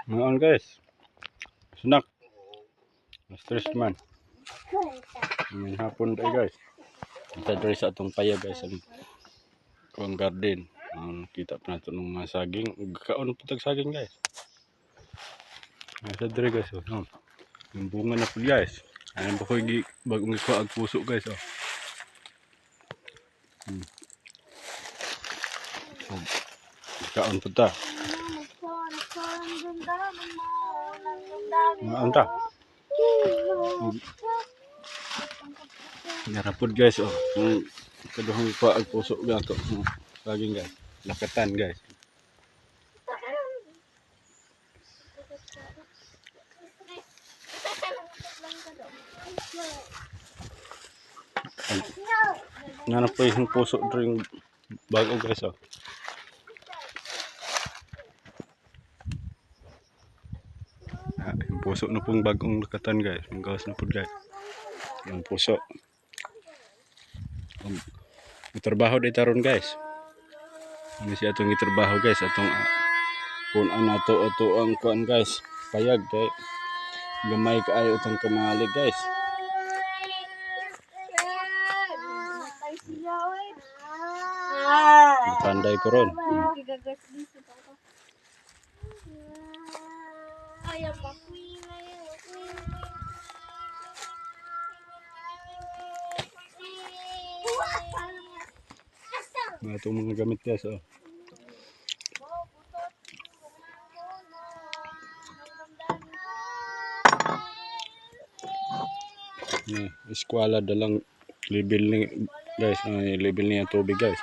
Ngayon guys. Snack. Stress man. May hapon tayo guys. Kita diri sa atong paya guys ang garden. Kita pa nato ng mga saging. Kaon po tag saging guys. Nasa diri guys. Yung bunga na po guys. Ayan pa ko bagong ikuha ag puso guys. Kaon po ta. Anta. Narapod guys kaduhang ikuha ag puso gato. Saging guys. Lakatan guys. Nana po yung puso ring bago guys yung puso na pong bagong lakatan guys. Yung gawas na po guys. Yung puso. Trabaho di taron guys. Ano siya itong itrabaho guys. Atong punan na to ang kuan guys. Payag kay gamay kaayo itong kamalig guys. Panday ko ron. Itong mga gamit guys eskwela dalang level ni guys, level niya tubig guys.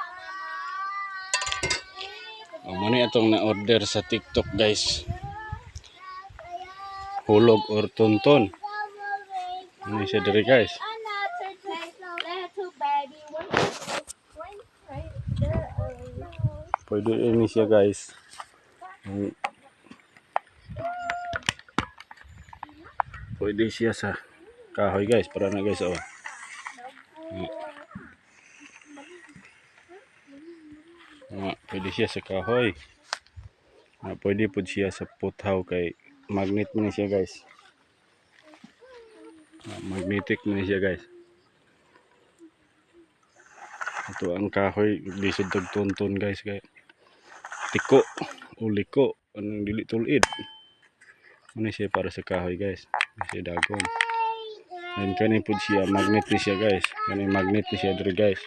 Muna itong na-order sa TikTok guys. Hulog or tonton. Ano siya diri guys. Pwede ini siya guys. Pwede siya sa kahoy guys. Para na guys pwede siya sa kahoy. Pwede po siya sa puthaw kay magnet man siya guys. Magnetic man siya guys. Ito ang kahoy lisod tag tonton guys kay tiko o liko anong dili tulid. Ano siya para sa kahoy guys. Siya dagon. And kani po siya magnet ni siya guys. Kani magnet ni siya diri guys.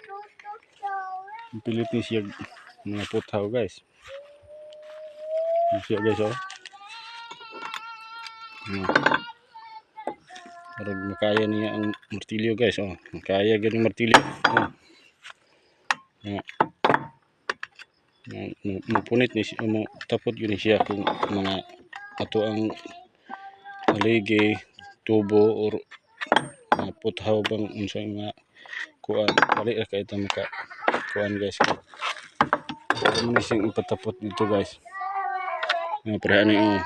Pilit ni siya mga puthaw guys. Siya guys para makaya niya ang martilyo guys makaya gani martilyo mapunit ni siya tapot yun siya kung mga ato ang aligi tubo or puthaw bang unsay mga kuan bali ra kay ta maka kuan guys mo ni siyang ipatapot dito guys para ano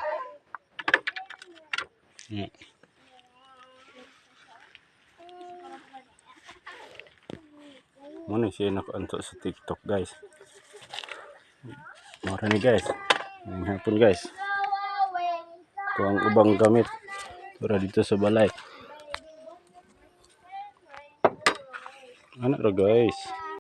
Muna siya nakaanto sa TikTok guys. Mara ni guys. Ngayong hapon guys. Ito ang ubang gamit para dito sa balay. Ano ra guys.